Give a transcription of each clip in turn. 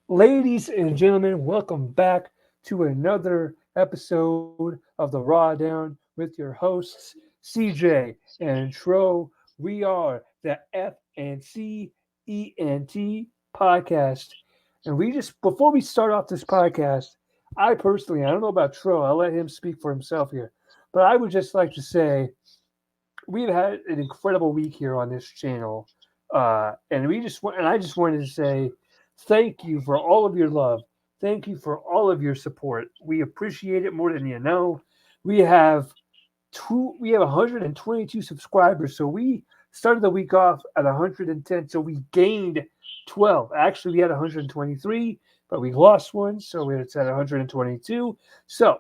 Ladies and gentlemen, welcome back to another episode of the RawDown with your hosts, CJ and Tro. We are the F and C ENT podcast. And before we start off this podcast, I don't know about Tro, I'll let him speak for himself here, but I would just like to say we've had an incredible week here on this channel, and I just wanted to say thank you for all of your love. Thank you for all of your support. We appreciate it more than you know. We have we have 122 subscribers, so we started the week off at 110, so we gained 12. Actually, we had 123, but we lost one, so it's at 122. So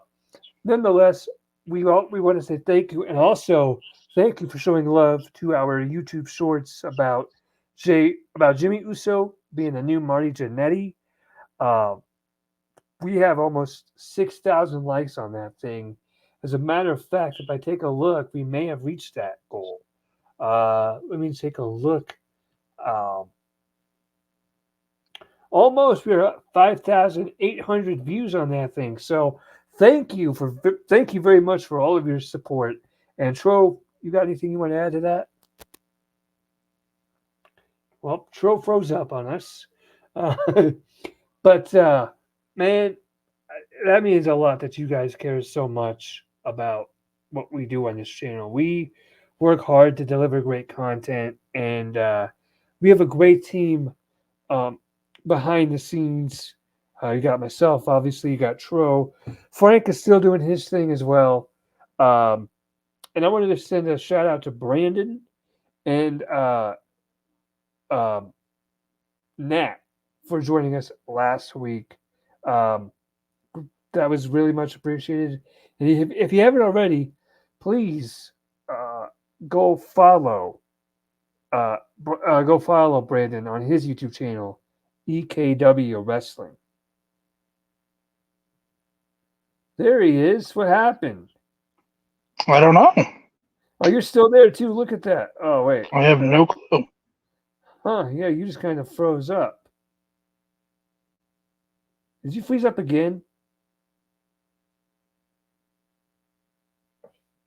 nonetheless, we want to say thank you, and also thank you for showing love to our YouTube shorts about Jimmy Uso being the new Marty Jannetty. Uh, we have almost 6,000 likes on that thing. As a matter of fact, if I take a look, we may have reached that goal. Let me take a look. Um, Almost we're at 5,800 views on that thing. So thank you very much for all of your support. And Tro, you got anything you want to add to that? Well, Tro froze up on us. Uh, but man, that means a lot that you guys care so much about what we do on this channel. We work hard to deliver great content, and we have a great team um, behind the scenes. You got myself, obviously. You got Tro. Frank is still doing his thing as well. Um, and I wanted to send a shout out to Brandon and um, Nat for joining us last week. Um, that was really much appreciated. And if you haven't already, please uh, go follow go follow Brandon on his YouTube channel, EKW Wrestling. There he is. What happened? I don't know. Oh, you're still there too. Look at that. Oh, wait. I have no clue. Huh? Yeah, you just kind of froze up. Did you freeze up again?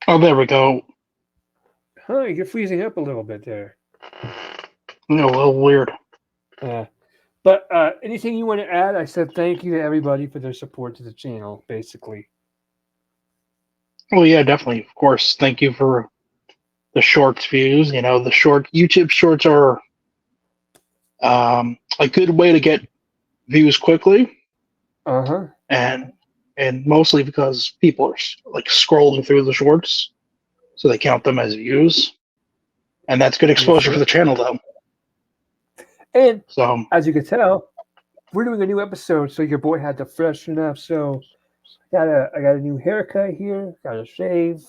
Oh, there we go. Huh? You're freezing up a little bit there. A little weird. Uh, but anything you want to add? I said thank you to everybody for their support to the channel, basically. Well, yeah, definitely. Of course. Thank you for the shorts views. The YouTube shorts are a good way to get views quickly, Uh huh. and mostly because people are like scrolling through the shorts, so they count them as views, and that's good Yes, exposure for sir. the channel, though. And So, as you can tell, we're doing a new episode, so your boy had to freshen up. So I got a new haircut here. Got a shave.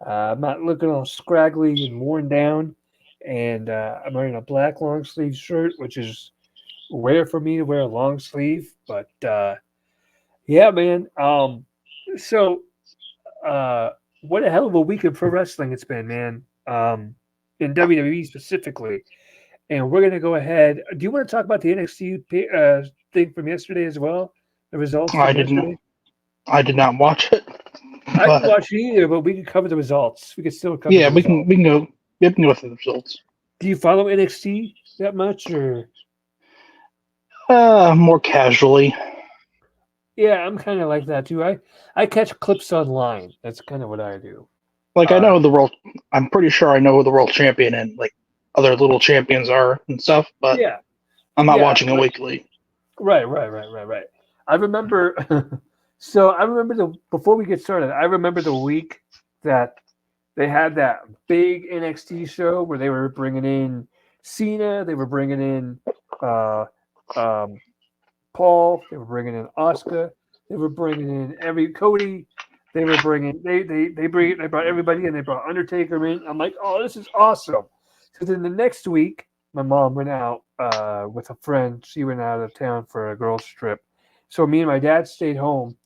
I'm not looking all scraggly and worn down. And I'm wearing a black long sleeve shirt, which is rare for me to wear a long sleeve. But yeah, man. So what a hell of a week of pro wrestling it's been, man. In WWE specifically. And we're going to go ahead. Do you want to talk about the NXT thing from yesterday as well? The results I from didn't. yesterday? I did not watch it, I didn't but watch it either, but we can cover the results. We can still cover yeah, the we can results. we can go. We can go through the results. Do you follow NXT that much, or? More casually. Yeah, I'm kind of like that too. I catch clips online. That's kind of what I do. Like I Uh, know the world. I'm pretty sure I know who the world champion and like other little champions are and stuff, but yeah, I'm not yeah, watching it weekly. right. I remember. So I remember the before we get started. I remember the week that they had that big NXT show where they were bringing in Cena, they were bringing in uh, um, Paul, they were bringing in Oscar, they were bringing in every Cody, they were bringing they brought everybody in. They brought Undertaker in. I'm like, oh, this is awesome. So then the next week, my mom went out with a friend. She went out of town for a girls' trip. So me and my dad stayed home,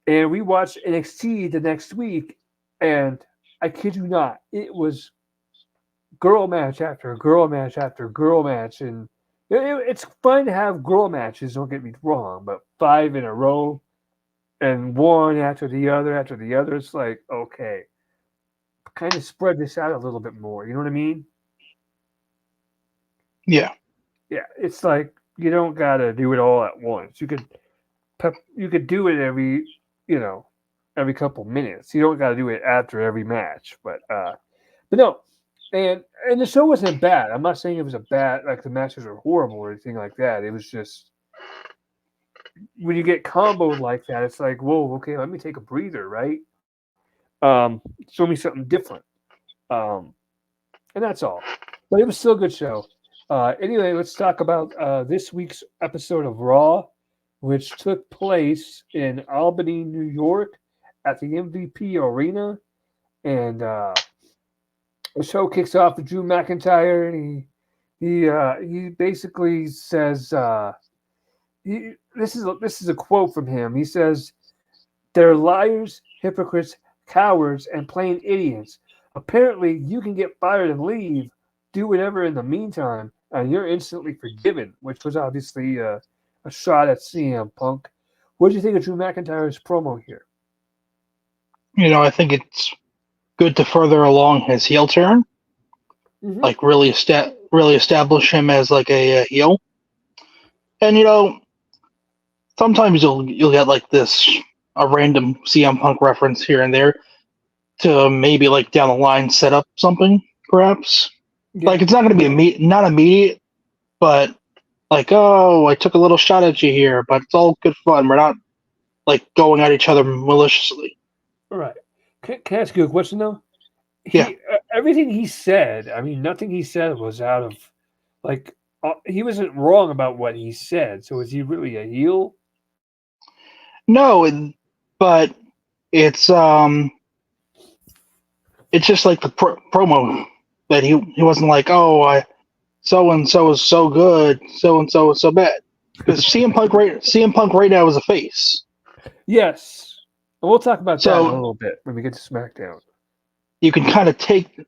and we watched NXT the next week. And I kid you not, it was girl match after girl match after girl match, and It's fun to have girl matches. Don't get me wrong, but 5 in a row and one after the other. It's like, okay, kind of spread this out a little bit more. You know what I mean? Yeah. Yeah, it's like you don't gotta do it all at once. You could do it every you know every couple minutes. You don't gotta do it after every match. But no, and the show wasn't bad. I'm not saying it was a bad like the matches were horrible or anything like that. It was just when you get comboed like that, it's like, whoa, okay, let me take a breather, right? Show me something different. Um, and that's all. But it was still a good show. Anyway, let's talk about this week's episode of Raw, which took place in Albany, New York, at the MVP Arena, and the show kicks off with Drew McIntyre, and he basically says this is a quote from him. He says, "They're liars, hypocrites, cowards, and plain idiots. Apparently, you can get fired and leave, do whatever in the meantime, and you're instantly forgiven," which was obviously a shot at CM Punk. What do you think of Drew McIntyre's promo here? I think it's good to further along his heel turn, Mm-hmm. like really establish him as like a heel. And sometimes you'll get like this a random CM Punk reference here and there to maybe like down the line set up something perhaps. Yeah. Like it's not going to be not immediate, but like, oh, I took a little shot at you here, but it's all good fun. We're not like going at each other maliciously. All right. Can I ask you a question though? Yeah. Everything he said. I mean, nothing he said was out of like. He wasn't wrong about what he said. So is he really a heel? No, but it's it's just like the promo that he wasn't like, oh, I so and so is so good, so and so is so bad. Because CM Punk right now is a face. Yes. And we'll talk about that in a So little bit when we get to SmackDown. you can kind of take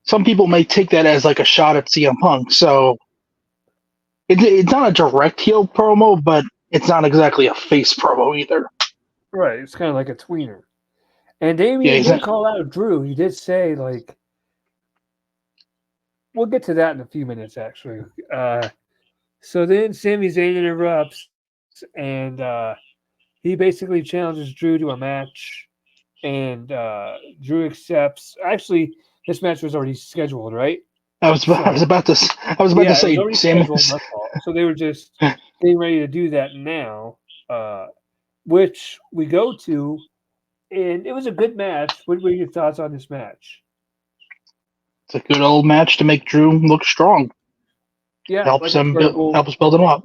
some people may take that as like a shot at CM Punk. So it's not a direct heel promo, but it's not exactly a face promo either. Right. It's kind of like a tweener. And Yeah, Damien he's did not, call out Drew. He did say, like, we'll get to that in a few minutes, actually. So then Sami Zayn interrupts, and he basically challenges Drew to a match, and Drew accepts. Actually, this match was already scheduled, right? I was So about to yeah, it was say already Sam. scheduled. My fault. So they were just getting ready to do that now, which we go to, and it was a good match. What were your thoughts on this match? It's a good old match to make Drew look strong. Yeah, like a Helps build him up.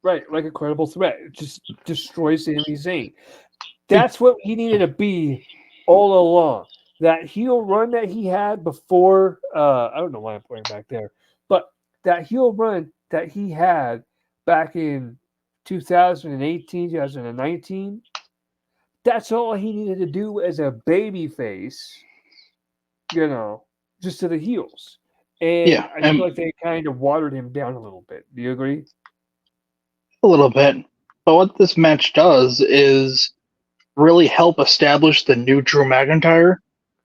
right, like a credible threat. It just destroys Sami Zayn. That's what he needed to be all along. That heel run that he had before, I don't know why I'm pointing back there, but that heel run that he had back in 2018, 2019, that's all he needed to do as a baby face, just to the heels. And Yeah, I feel and like they kind of watered him down a little bit. Do you agree? a little bit. But what this match does is really help establish the new Drew McIntyre.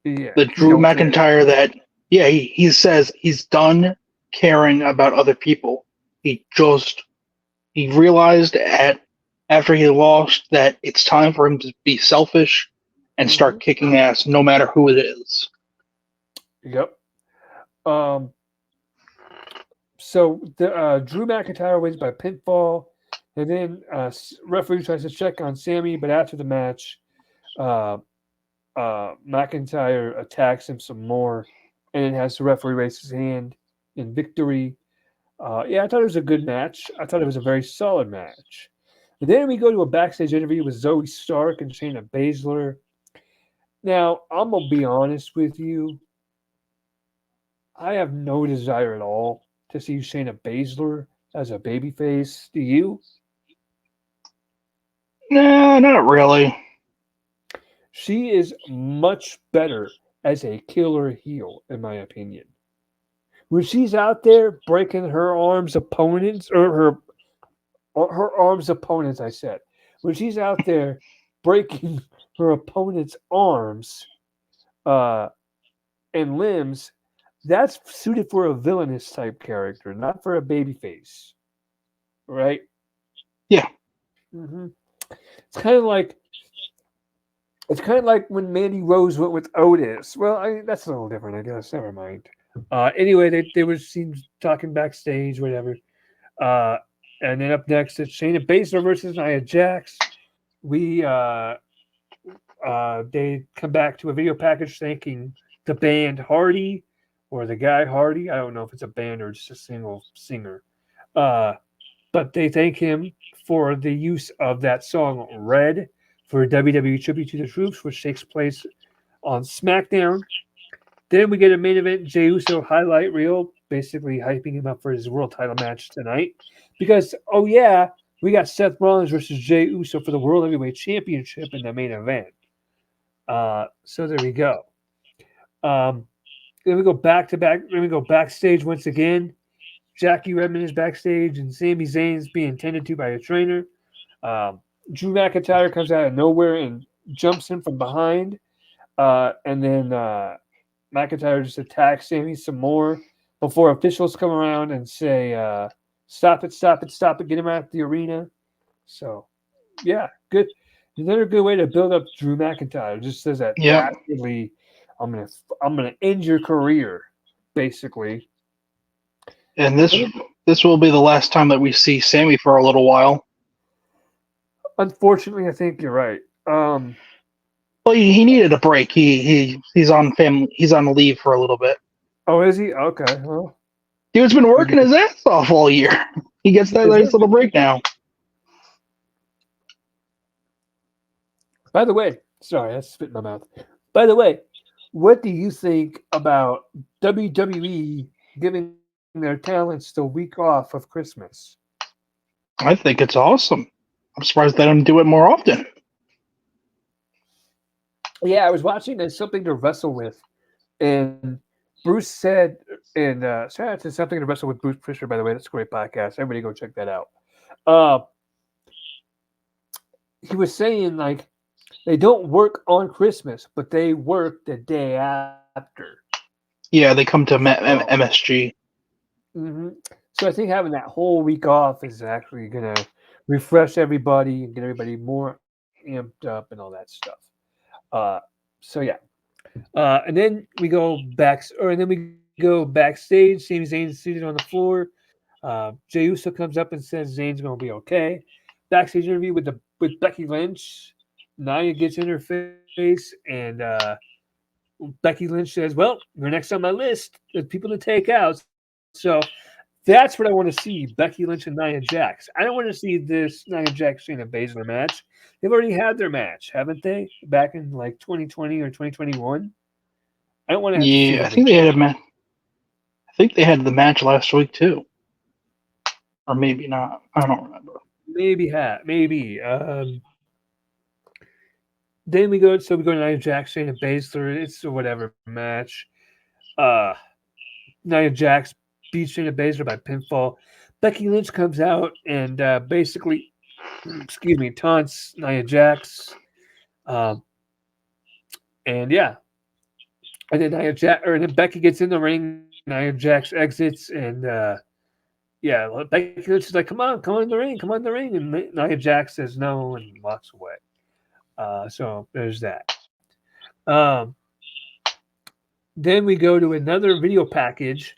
Yeah, The he Drew don't care. McIntyre that, yeah, he says he's done caring about other people. He realized after he lost that it's time for him to be selfish and Mm-hmm. start kicking ass no matter who it is. Yep. Um, so the Drew McIntyre wins by pinfall, and then referee tries to check on Sammy, but after the match, uh, McIntyre attacks him some more, and then has the referee raise his hand in victory. Yeah, I thought it was a good match. I thought it was a very solid match. And then we go to a backstage interview with Zoe Stark and Shayna Baszler. Now, I'm gonna be honest with you. I have no desire at all to see Shayna Baszler as a babyface. Do you? Nah, not really. She is much better as a killer heel, in my opinion. when she's out there breaking her arms opponents or her arms opponents, I said, when she's out there breaking her opponent's arms uh, and limbs, that's suited for a villainous type character, not for a baby face, right? Yeah. hmm It's kind of like when Mandy Rose went with Otis. Well, that's a little different, I guess. Never mind. Anyway, they were seen talking backstage, whatever. Uh, and then up next, it's Shayna Baszler versus Nia Jax. We they come back to a video package thanking the band Hardy or the guy Hardy. I don't know if it's a band or just a single singer. Uh, but they thank him for the use of that song Red for WWE Tribute to the Troops, which takes place on SmackDown. Then we get a main event Jey Uso highlight reel, basically hyping him up for his world title match tonight. Because, oh yeah, we got Seth Rollins versus Jey Uso for the World Heavyweight Championship in the main event. So there we go. Then we go back to back. Then we go backstage once again. Jackie Redmond is backstage, and Sami Zayn's being tended to by a trainer. Drew McIntyre comes out of nowhere and jumps him from behind, and then McIntyre just attacks Sami some more before officials come around and say, "Stop it! Stop it! Stop it! Get him out of the arena." So, yeah, good. Another good way to build up Drew McIntyre. Just says that Yeah. dastardly, I'm gonna end your career, basically. And this will be the last time that we see Sammy for a little while. Unfortunately, I think you're right. Well, he needed a break. He's on leave for a little bit. Oh, is he? Okay. Well, Dude's been working his ass off all year. He gets that nice little break now. by the way, sorry, I spit in my mouth. By the way, what do you think about WWE giving their talents the week off of Christmas? I think it's awesome. I'm surprised they don't do it more often. Yeah, I was watching There's Something to Wrestle With, and Bruce said, and shout out to Something to Wrestle with Bruce Fisher, by the way. That's a great podcast. Everybody go check that out. He was saying, like, they don't work on Christmas, but they work the day after. Yeah, they come to MSG. Mm-hmm. So I think having that whole week off is actually going to refresh everybody and get everybody more amped up and all that stuff. So yeah, and then we go backstage. Sami Zayn's seated on the floor. Jey Uso comes up and says Zayn's going to be okay. Backstage interview with Becky Lynch. Nia gets in her face, and Becky Lynch says, "Well, you're next on my list of people to take out." So that's what I want to see: Becky Lynch and Nia Jax. I don't want to see this Nia Jax Shayna Baszler match. They've already had their match, haven't they? Back in like 2020 or 2021. I don't want to have to see Yeah, that I think again. they had a match. I think they had the match last week too, or maybe not. I don't remember. Maybe. Then we go to Nia Jax, Shayna Baszler. It's a whatever match. Uh, Nia Jax beats Shayna Baszler by pinfall. Becky Lynch comes out and basically, excuse me, taunts Nia Jax. And yeah, and then Becky gets in the ring. Nia Jax exits, and yeah, Becky Lynch is like, come on in the ring, come on in the ring," and Nia Jax says no and walks away. So there's that. Um, then we go to another video package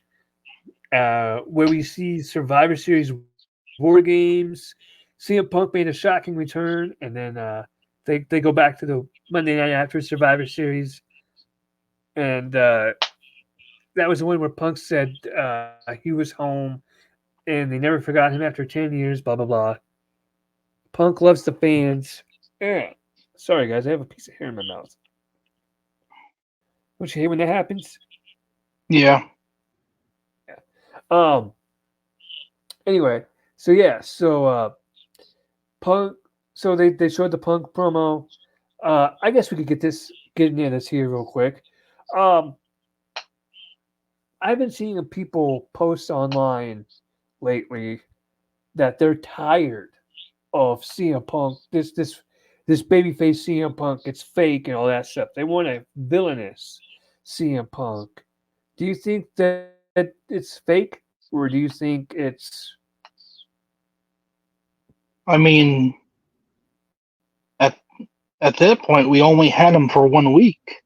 where we see Survivor Series War Games. CM Punk made a shocking return, and then they go back to the Monday night after Survivor Series, and that was the one where Punk said he was home, and they never forgot him after 10 years. Blah blah blah. Punk loves the fans. Yeah. Sorry guys, I have a piece of hair in my mouth. Don't you hate when that happens? Yeah. Yeah. Anyway, so Punk. So they showed the Punk promo. I guess we could get into this here real quick. I've been seeing people post online lately that they're tired of CM Punk. This babyface CM Punk. It's fake and all that stuff. They want a villainous CM Punk. Do you think that it's fake, or do you think it's I mean, at at that point, we only had him for 1 week.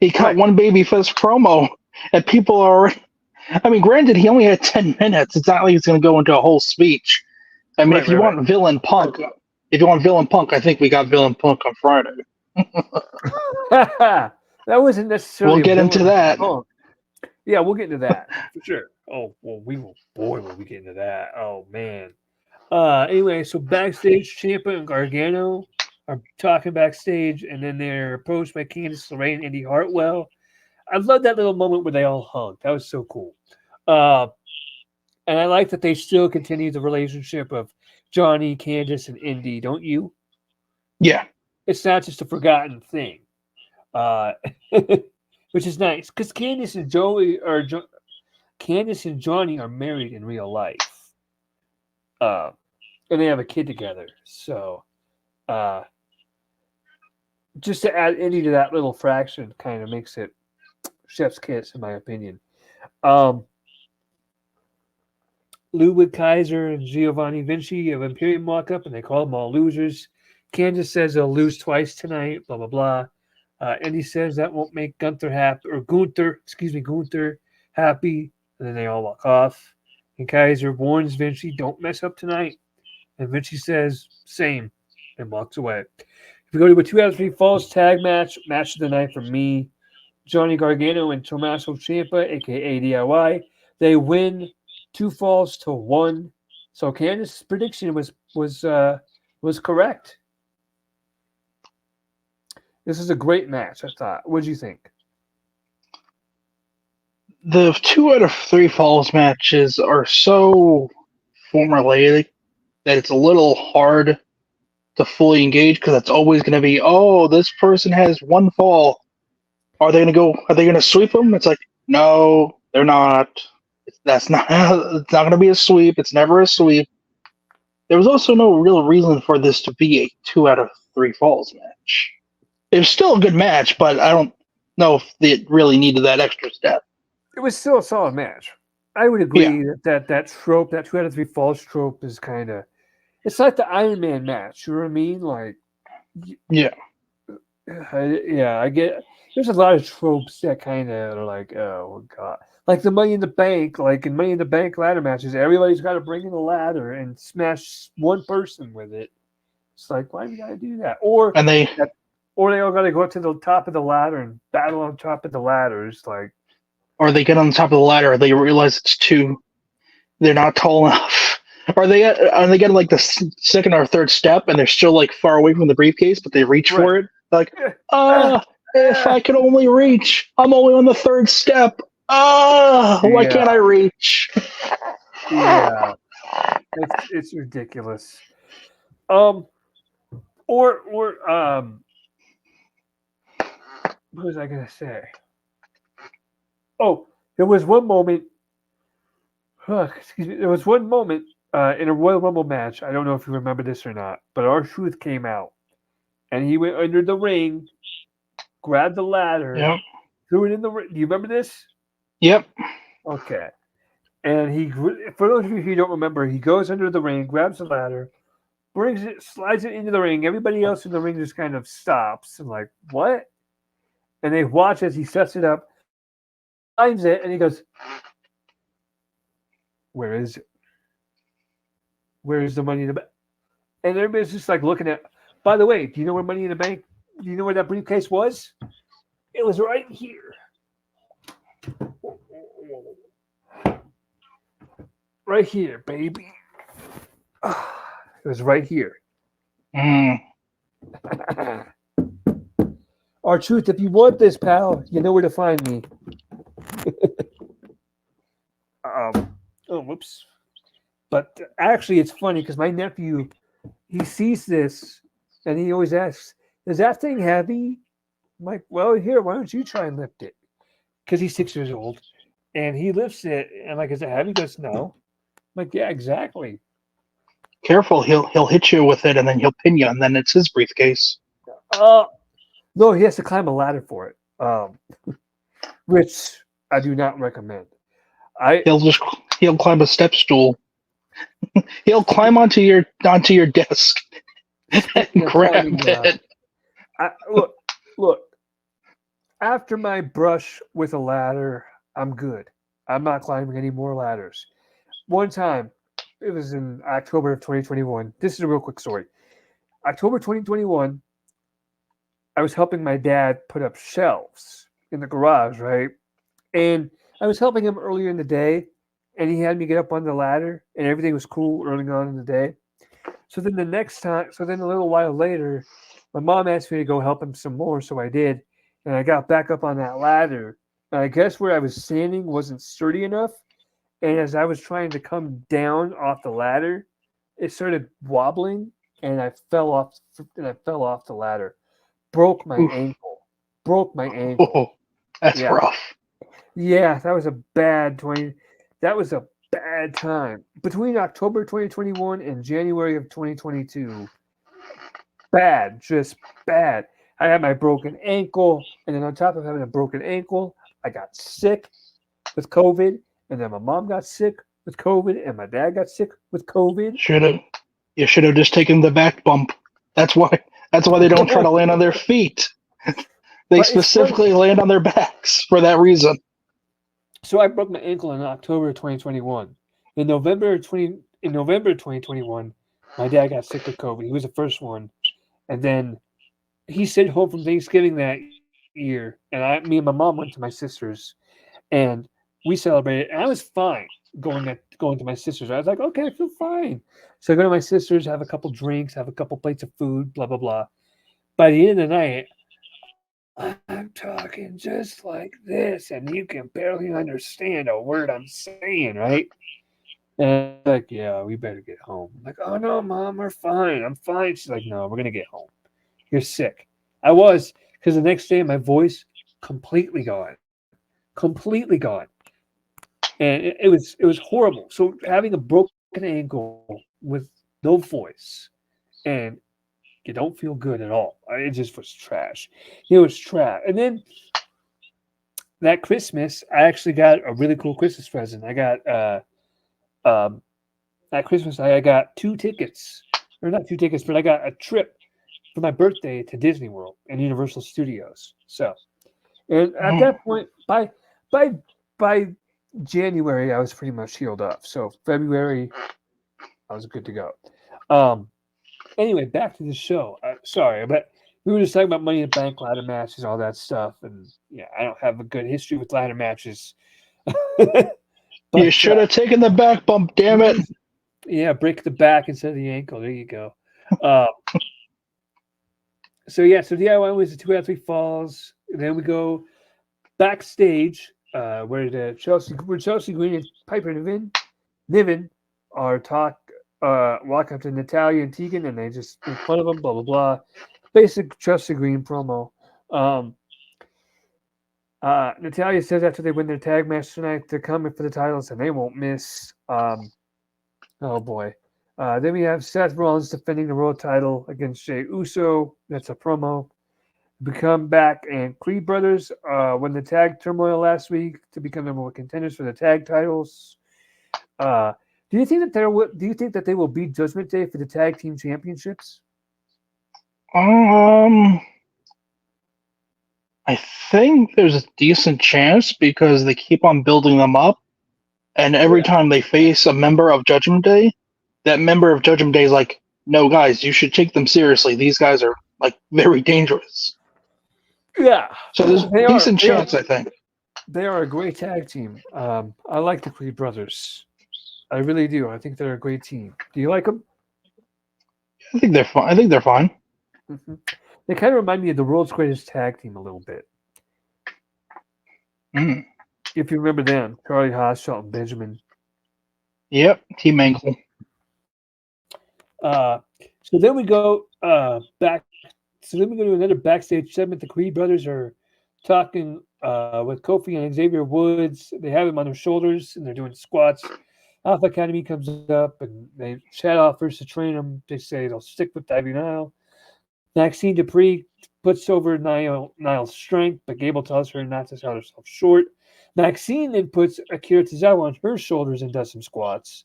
He cut right? one babyface promo, and people are. I mean, granted, he only had 10 minutes. It's not like he's going to go into a whole speech. I mean, Right, if you right, right. want villain Punk, I think we got villain Punk on Friday. That wasn't We'll necessarily a get into villain that. Punk. Yeah, we'll get into that for sure. Oh well, we will. Boy, will we get into that. Oh man. Anyway, so backstage, Ciampa and Gargano are talking backstage, and then they're approached by Candice LeRae and Indy Hartwell. I love that little moment where they all hugged. That was so cool. Uh, and I like that they still continue the relationship of Johnny, Candice, and Indy. Don't you? Yeah, It's not just a forgotten thing, uh, which is nice because Candice and Johnny are married in real life, uh, and they have a kid together. So. Uh, just to add Indy to that little fraction kind of makes it chef's kiss, in my opinion. Um, Ludwig Kaiser and Giovanni Vinci of Imperium walk up and they call them all losers. Candace says they'll lose twice tonight, blah, blah, blah. Indy says that won't make Gunther happy, or Gunther happy. And then they all walk off. And Kaiser warns Vinci, don't mess up tonight. And Vinci says, same, and walks away. If we go to a 2 out of 3 falls tag match of the night for me, Johnny Gargano and Tommaso Ciampa, aka DIY, they win 2 falls to 1. So Candice's prediction was correct. This is a great match, I thought. What did you think? the 2 out of 3 falls matches are so formulaic that it's a little hard to fully engage because it's always going to be, oh, this person has 1 fall. Are they going to go? Are they going to sweep them? It's like, no, they're not. That's not. It's not going to be a sweep. It's never a sweep. There was also no real reason for this to be a 2 out of 3 falls match. It was still a good match, but I don't know if it really needed that extra step. It was still a solid match. I would Yeah, agree that trope, that 2 out of 3 falls trope, is kind of it's like the Iron Man match. You know what I mean? Like, yeah. I get. There's a lot of tropes that kind of are like, oh god, like the Money in the Bank, like in Money in the Bank ladder matches, everybody's got to bring in the ladder and smash one person with it. It's like, why do you got to do that? And they Or they all got to go up to the top of the ladder and battle on top of the ladder. It's like, or they get on top of the ladder, they realize it's too. They're not tall enough. Or they get like the second or third step, and they're still like far away from the briefcase, but they reach right. for it. Like, Ah, if I could only reach, I'm only on the third step. Why yeah, can't I reach? yeah. It's ridiculous. Um, or what was I gonna say? Oh, there was one moment. Excuse me. There was one moment in a Royal Rumble match. I don't know if you remember this or not, but R-Truth came out and he went under the ring, grabbed the ladder, Yep. threw it in the ring. Do you remember this? Yep. Okay. And for those of you who don't remember, he goes under the ring, grabs the ladder, brings it, slides it into the ring. Everybody else in the ring just kind of stops and like, what? And they watch as he sets it up, finds it, and he goes, where is it? Where is the Money in the Bank? And everybody's just like looking at. By the way, do you know where Money in the Bank? Do you know where that briefcase was? It was right here. Right here, baby. It was right here. Mm. R-Truth, if you want this, pal, you know where to find me. Whoops. But actually, it's funny because my nephew, he sees this and he always asks, is that thing heavy? I'm like, well, here, why don't you try and lift it? because he's 6 years old, and he lifts it. And I'm like, is it heavy? He goes, no. I'm like, yeah, exactly. Careful, he'll hit you with it, and then he'll pin you, and then it's his briefcase. No, he has to climb a ladder for it, which I do not recommend. I He'll climb a step stool. He'll climb onto your desk and grab it. Look. After my brush with a ladder, I'm good. I'm not climbing any more ladders. One time, it was in October of 2021. This is a real quick story. October 2021, I was helping my dad put up shelves in the garage, right? And I was helping him earlier in the day, and he had me get up on the ladder, and everything was cool early on in the day. So then a little while later, my mom asked me to go help him some more, so I did. And I got back up on that ladder. And I guess where I was standing wasn't sturdy enough. And as I was trying to come down off the ladder, it started wobbling, and I fell off. The ladder, broke my Oof. ankle. Broke my ankle. Oh, that's Yeah, rough. yeah, that was a bad 20. That was a bad time between October 2021 and January of 2022. Bad, just bad. I had my broken ankle, and then on top of having a broken ankle, I got sick with COVID, and then my mom got sick with COVID, and my dad got sick with COVID. You should have just taken the back bump. That's why they don't try to land on their feet. They specifically land on their backs for that reason. So I broke my ankle in October of 2021. In November of 2021, my dad got sick with COVID. He was the first one, and then he stayed home from Thanksgiving that year, and me and my mom went to my sister's, and we celebrated. And I was fine going to my sister's. I was like, okay, I feel fine. So I go to my sister's, have a couple drinks, have a couple plates of food, blah blah blah. By the end of the night, I'm talking just like this, and you can barely understand a word I'm saying, right? And I'm like, yeah, we better get home. I'm like, oh no, mom, we're fine. I'm fine. She's like, no, we're gonna get home. You're sick. I was, because the next day my voice completely gone. Completely gone. And it was horrible. So having a broken ankle with no voice, and you don't feel good at all. It just was trash. It was trash. And then that Christmas, I actually got a really cool Christmas present. I got that Christmas I got 2 tickets. Or not 2 tickets, but I got a trip for my birthday to Disney World and Universal Studios. So, and at that point, by January, I was pretty much healed up. So February, I was good to go. Anyway, back to the show. Sorry, but we were just talking about Money in the Bank, ladder matches, all that stuff, and yeah, I don't have a good history with ladder matches. But, you should have taken the back bump, damn it. Yeah, break the back instead of the ankle. There you go. So DIY was the 2 out of 3 falls. And then we go backstage where Chelsea Green and Piper Niven are walk up to Natalia and Tegan, and they just make fun of them, blah blah blah. Basic Chelsea Green promo. Natalia says after they win their tag match tonight, they're coming for the titles and they won't miss. Oh boy. Then we have Seth Rollins defending the world title against Jey Uso. That's a promo. We come back, and Creed Brothers won the tag turmoil last week to become number 1 contenders for the tag titles. Do you think that they will beat Judgment Day for the tag team championships? I think there's a decent chance because they keep on building them up, and every time they face a member of Judgment Day, that member of Judgment Day is like, "No, guys, you should take them seriously. These guys are like very dangerous." Yeah. So there's a decent chance, I think. They are a great tag team. I like the Creed Brothers. I really do. I think they're a great team. Do you like them? I think they're fine. Mm-hmm. They kind of remind me of the world's greatest tag team a little bit. Mm. If you remember them, Charlie Haas, Shelton Benjamin. Yep, Team Angle. So then we go back. So then we go to another backstage segment. The Creed Brothers are talking with Kofi and Xavier Woods. They have him on their shoulders and they're doing squats. Alpha Academy comes up and they Chad offers to train him. They say they'll stick with Ivy Nile. Maxine Dupree puts over Nile's strength, but Gable tells her not to sell herself short. Maxine then puts Akira Tozawa on her shoulders and does some squats.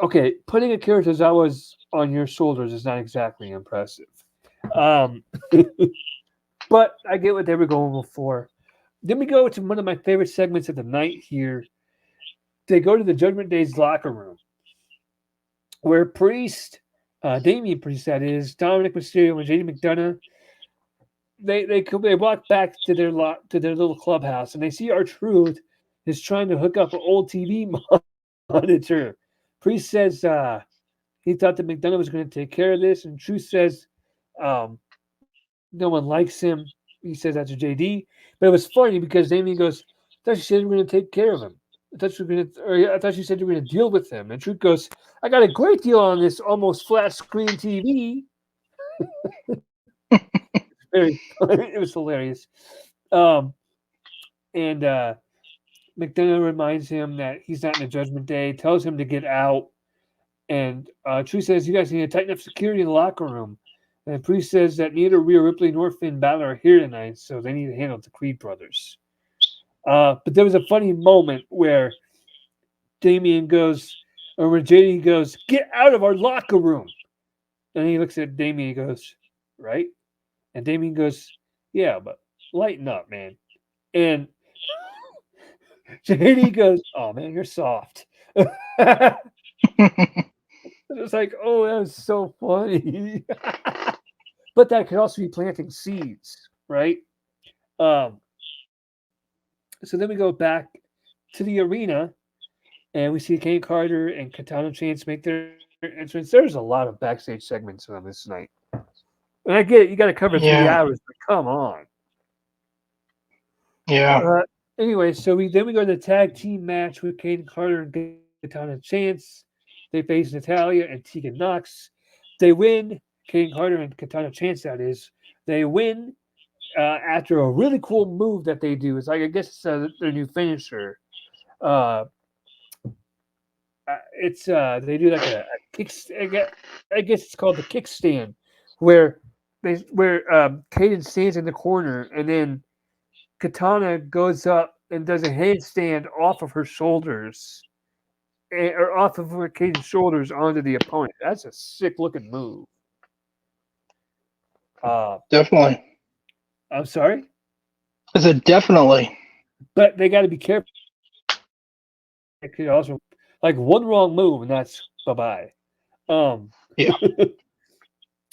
Okay, putting Akira Tozawa's on your shoulders is not exactly impressive. Um, but I get what they were going for. Then we go to one of my favorite segments of the night here. They go to the Judgment Day's locker room, where Priest, Damian Priest, that is, Dominic Mysterio, and JD McDonough, they walk back to to their little clubhouse, and they see R-Truth is trying to hook up an old TV monitor. Priest says he thought that McDonough was going to take care of this, and Truth says no one likes him. He says that to JD, but it was funny because Damian goes, "I thought you said you were going to take care of him. I thought you said you were going to deal with him." And Truth goes, "I got a great deal on this almost flat screen TV." Very funny. It was hilarious. Um, and McDonough reminds him that he's not in the Judgment Day, tells him to get out. And Truth says, "You guys need to tighten up security in the locker room." And Priest says that neither Rhea Ripley nor Finn Balor are here tonight, so they need to handle the Creed brothers. But there was a funny moment where Damian goes, or when JD goes, "Get out of our locker room." And he looks at Damian and goes, "Right?" And Damian goes, "Yeah, but lighten up, man." And JD goes, "Oh, man, you're soft." It was like, oh, that was so funny. But that could also be planting seeds, right? Um, so then we go back to the arena and we see Kane Carter and Katana Chance make their entrance. There's a lot of backstage segments on this night. And I get it, you got to cover 3 hours, Yeah, but come on. yeah, Uh, anyway, so we go to the tag team match with Kane Carter and Katana Chance. They face Natalia and Tegan Knox. They win. Kane Carter and Katana Chance, that is. They win after a really cool move that they do. It's like, I guess it's their new finisher. Uh, they do like a kick. I guess it's called the kickstand, where Kaden stands in the corner and then Katana goes up and does a handstand off of her shoulders, or off of Kaden's shoulders onto the opponent. That's a sick looking move. Uh, definitely. I'm sorry, I said definitely. but they got to be careful. It could also, like, one wrong move and that's bye bye. Um, Yeah,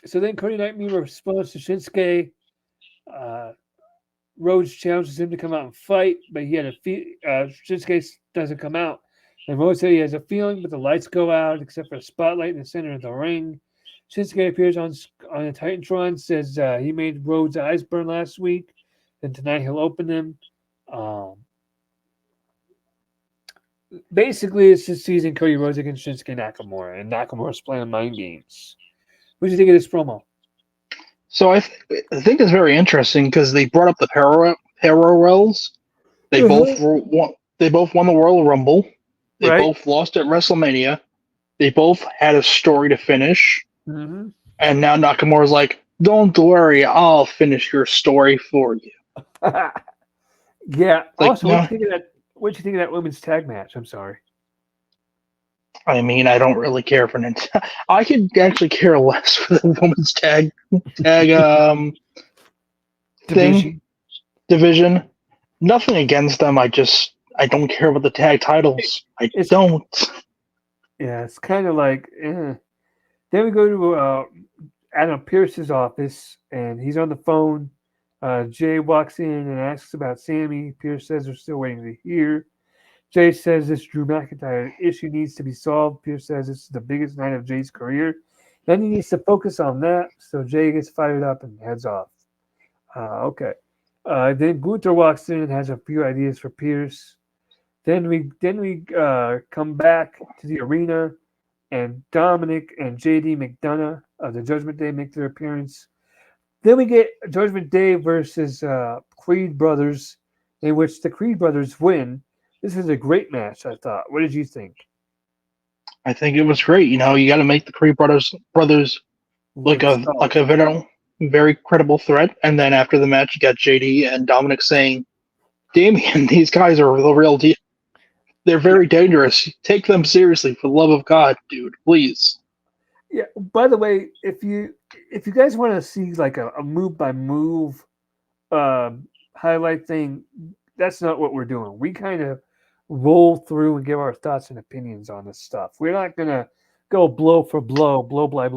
so then Cody Knight responds to Shinsuke. Uh, Rhodes challenges him to come out and fight, but he had Shinsuke doesn't come out. And Rhodes said he has a feeling, but the lights go out except for a spotlight in the center of the ring. Shinsuke appears on a Titantron, says he made Rhodes' eyes burn last week, and tonight he'll open them. Um, Basically, it's just season Cody Rhodes against Shinsuke Nakamura, and Nakamura's playing mind games. What do you think of this promo? so I think it's very interesting because they brought up the parallels. They both Uh-huh. won. They both won the Royal Rumble. They Right? both lost at WrestleMania. They both had a story to finish, Mm-hmm. and now Nakamura's like, "Don't worry, I'll finish your story for you." Yeah. Like, Also, what do no, you think of that? What do you think of that women's tag match? I'm sorry. I mean, I don't really care for Nint. I could actually care less for the women's tag thing Division. division. Nothing against them. I don't care about the tag titles. I It's don't. it's kind of like. Then we go to Adam Pierce's office, and he's on the phone. Jay walks in and asks about Sammy. Pierce says they're still waiting to hear. Jay says this Drew McIntyre issue needs to be solved. Pierce says this is the biggest night of Jay's career. Then he needs to focus on that. So Jay gets fired up and heads off. Okay. Then Gunther walks in and has a few ideas for Pierce. Then we come back to the arena, and Dominic and JD McDonough of the Judgment Day make their appearance. Then we get Judgment Day versus Creed Brothers. in which the Creed brothers win. This was a great match, I thought. What did you think? I think it was great. You know, you got to make the Creed brothers Look like solid. a very credible threat. And then after the match, you got JD and Dominic saying, "Damien, these guys are the real deal. They're Yeah, very dangerous. Take them seriously, for the love of God, dude, please." yeah. By the way, if you guys want to see like a move by move highlight thing, that's not what we're doing. We kind of roll through and give our thoughts and opinions on this stuff. We're not gonna go blow for blow, blow by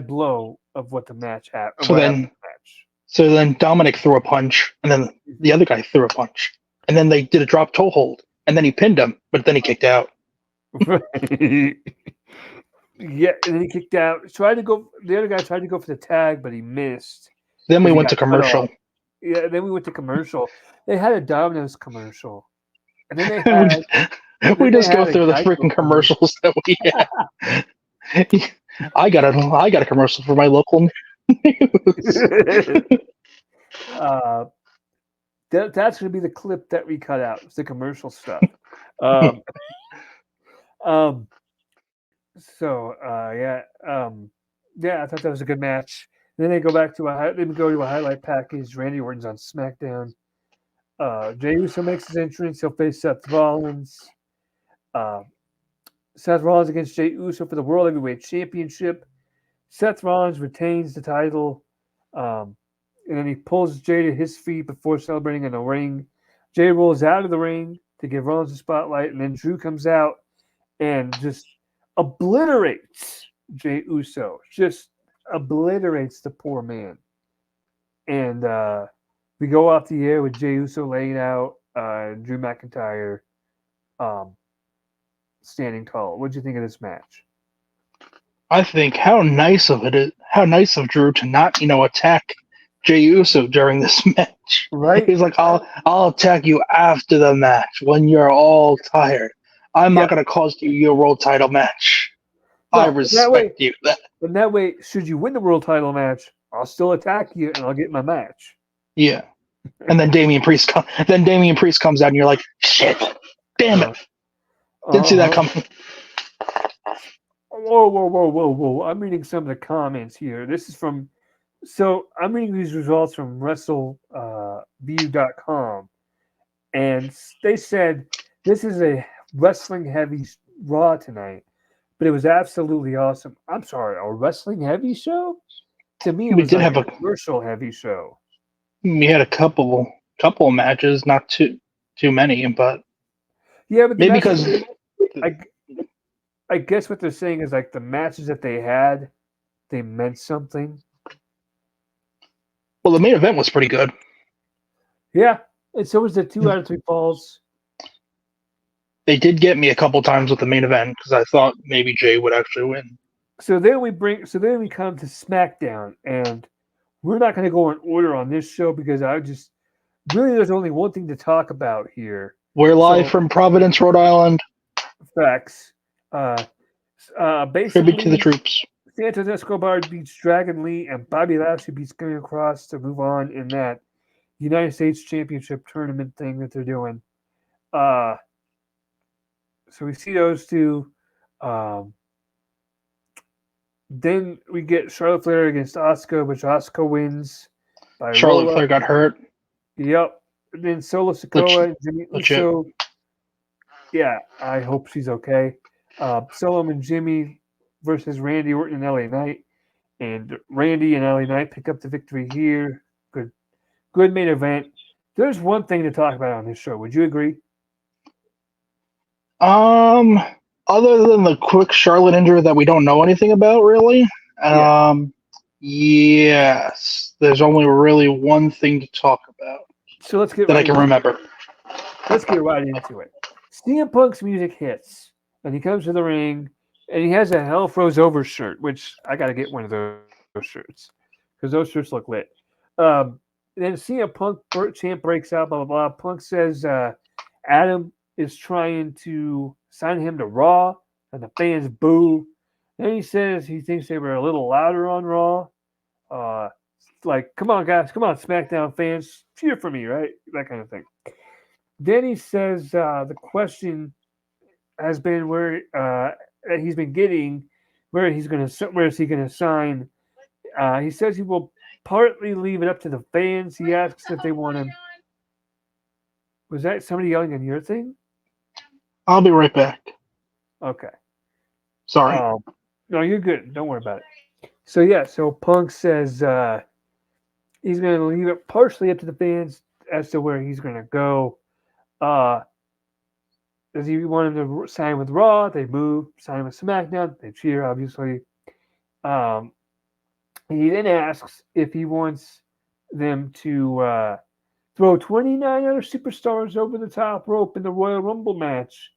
blow of what the match happened. So What happened then, in the match. so then Dominic threw a punch, and then the other guy threw a punch, and then they did a drop toe hold, and then he pinned him, but then he kicked out. Yeah, and then he kicked out. Tried to go. The other guy tried to go for the tag, but he missed Then we because he went got to cut off. commercial. Yeah, then we went to commercial. They had a Domino's commercial, and then they we had just, we just go a through the Geico freaking commercial. commercials that we have. I got a commercial for my local news. uh, that's going to be the clip that we cut out. It's the commercial stuff. Um, um, yeah, yeah, I thought that was a good match. Then they go back to then we go to a highlight package. Randy Orton's on SmackDown. Jey Uso makes his entrance. He'll face Seth Rollins. Uh, Seth Rollins against Jey Uso for the World Heavyweight Championship. Seth Rollins retains the title, and then he pulls Jey to his feet before celebrating in the ring. Jey rolls out of the ring to give Rollins the spotlight, and then Drew comes out and just obliterates Jey Uso. Just obliterates the poor man. And we go off the air with Jey Uso laying out Drew McIntyre standing tall. What did you think of this match? I think how nice of Drew to not, attack Jey Uso during this match. Right? He's like, I'll attack you after the match when you're all tired. I'm Yeah. not gonna cost you your world title match. I No, respect you. but that way, should you win the world title match, I'll still attack you and I'll get my match. Yeah. And then Damian Priest comes out and you're like, shit. Damn it. Didn't see that coming. Whoa. I'm reading some of the comments here. This is from, so I'm reading these results from WrestleView.com. And they said this is a wrestling heavy Raw tonight, but it was absolutely awesome. I'm sorry, a wrestling heavy show? To me, it We was did like have a commercial heavy show. we had a couple of matches, not too many, but Yeah, but the maybe matches, because I guess what they're saying is like the matches that they had, they meant something. the main event was pretty good. Yeah, and so was the 2 out of 3 falls. They did get me a couple times with the main event because I thought maybe Jay would actually win. So then we come to SmackDown, and we're not going to go in order on this show because there's only one thing to talk about here. We're live from Providence, Rhode Island. Facts. Basically, Tribute to the troops. Santos Escobar beats Dragon Lee, and Bobby Lashley beats Karrion Kross to move on in that United States Championship tournament thing that they're doing. So we see those two. Then we get Charlotte Flair against Asuka, which Asuka wins by Charlotte Flair got hurt. Yep. And then Solo Sikoa and Jimmy Uso. Yeah, I hope she's okay. Solo and Jimmy versus Randy Orton and LA Knight. And Randy and LA Knight pick up the victory here. Good main event. There's one thing to talk about on this show. Would you agree? Other than the quick Charlotte injury that we don't know anything about, really. Yes. There's only really one thing to talk about. So let's get that I can remember. Let's get right into it. CM Punk's music hits, and he comes to the ring, and he has a Hell Froze Over shirt, which I got to get one of those shirts because those shirts look lit. Then CM Punk chant breaks out, blah, blah, blah. Punk says Adam is trying to sign him to Raw, and the fans boo. Then he says he thinks they were a little louder on Raw. Like, come on, guys, come on, SmackDown fans, cheer for me, right? That kind of thing. Then he says the question has been where that he's been getting, where is he going to sign. He says he will partly leave it up to the fans. He asks if they want him. Was that somebody yelling on your thing? I'll be right back. Okay. Sorry. No, you're good. Don't worry about it. So yeah, so Punk says he's going to leave it partially up to the fans as to where he's going to go. Does he want him to sign with Raw? They move. Sign with SmackDown? They cheer, obviously. Um, he then asks if he wants them to throw 29 other superstars over the top rope in the Royal Rumble match.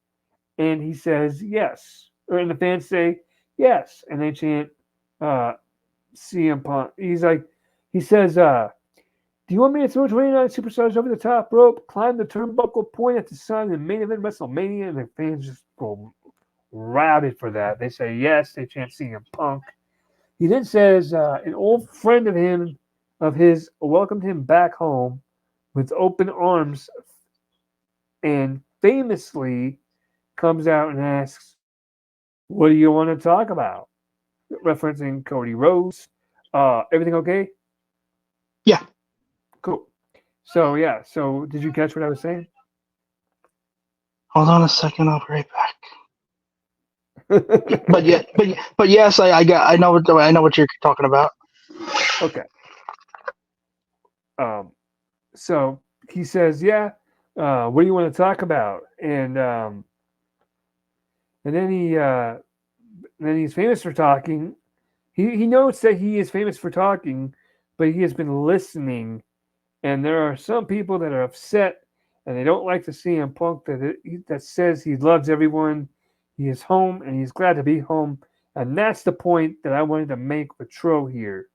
And he says yes. And the fans say yes. And they chant CM Punk. He says, do you want me to throw 29 superstars over the top rope, climb the turnbuckle, point at the sun, and main event WrestleMania? And the fans just go rabid for that. They say yes. They chant CM Punk. He then says an old friend of his, welcomed him back home with open arms and famously comes out and asks, what do you want to talk about? Referencing Cody Rhodes. Everything okay? Yeah. Cool. So, yeah. So, did you catch what I was saying? Hold on a second. I'll be right back. But yes, I know what you're talking about. Okay. So he says, yeah. What do you want to talk about? And then he's famous for talking. He notes that he is famous for talking, but he has been listening. And there are some people that are upset and they don't like the CM Punk that says he loves everyone. He is home and he's glad to be home. And that's the point that I wanted to make with Tro here.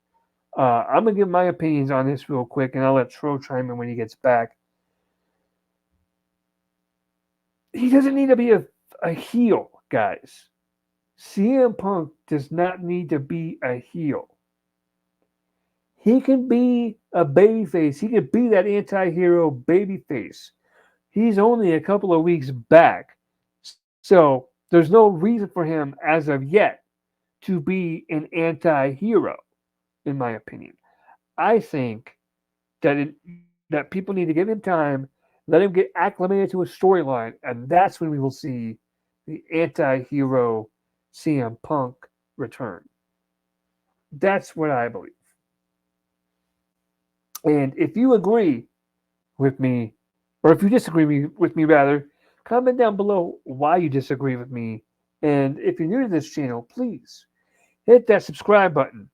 I'm going to give my opinions on this real quick, and I'll let Tro chime in when he gets back. He doesn't need to be a heel, guys. CM Punk does not need to be a heel. He can be a babyface. He can be that anti-hero babyface. He's only a couple of weeks back. So there's no reason for him as of yet to be an anti-hero, in my opinion. I think that people need to give him time, let him get acclimated to a storyline, and that's when we will see the anti-hero CM Punk return. That's what I believe. And if you agree with me, or if you disagree with me rather, comment down below why you disagree with me. And if you're new to this channel, please hit that subscribe button.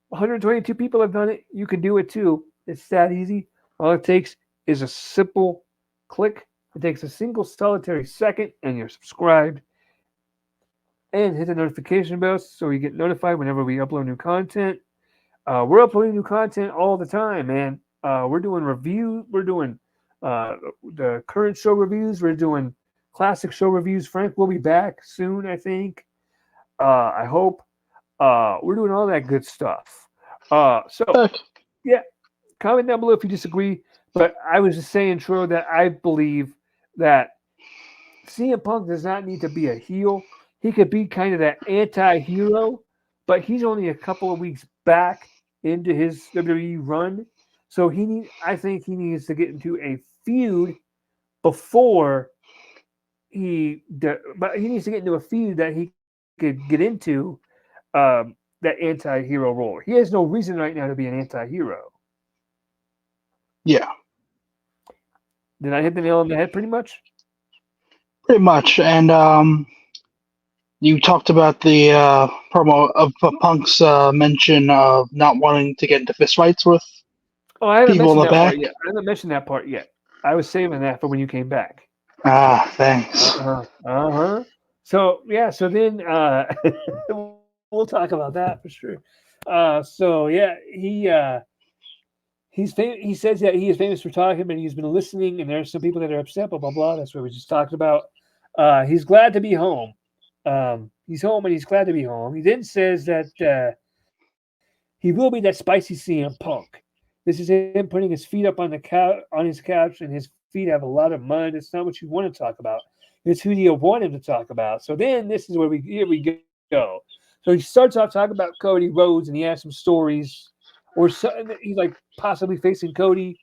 122 people have done it. You can do it too. It's that easy. All it takes is a simple click. It takes a single solitary second, and you're subscribed. And hit the notification bell so you get notified whenever we upload new content. We're uploading new content all the time, man. We're doing reviews. We're doing the current show reviews. We're doing classic show reviews. Frank will be back soon, I think. I hope. We're doing all that good stuff. So, yeah, comment down below if you disagree. But I was just saying, Tro, that I believe that CM Punk does not need to be a heel. He could be kind of that anti-hero, but he's only a couple of weeks back into his WWE run. So I think he needs to get into a feud before but he needs to get into a feud that he could get into that anti-hero role. He has no reason right now to be an anti-hero. Yeah. Did I hit the nail on the head pretty much? Pretty much. And you talked about the promo of Punk's mention of not wanting to get into fistfights with people in the back. I haven't mentioned that part yet. I was saving that for when you came back. Ah, thanks. So yeah, so then we'll talk about that for sure. So yeah, he says that he is famous for talking, but he's been listening, and there are some people that are upset. Blah blah blah. That's what we just talked about. He's glad to be home. He's home, and he's glad to be home. He then says that he will be that spicy CM Punk. This is him putting his feet up on the couch, on his couch, and his feet have a lot of mud. It's not what you want to talk about. It's who you want him to talk about. So then this is where here we go. So he starts off talking about Cody Rhodes, and he has some stories, or he's like possibly facing Cody.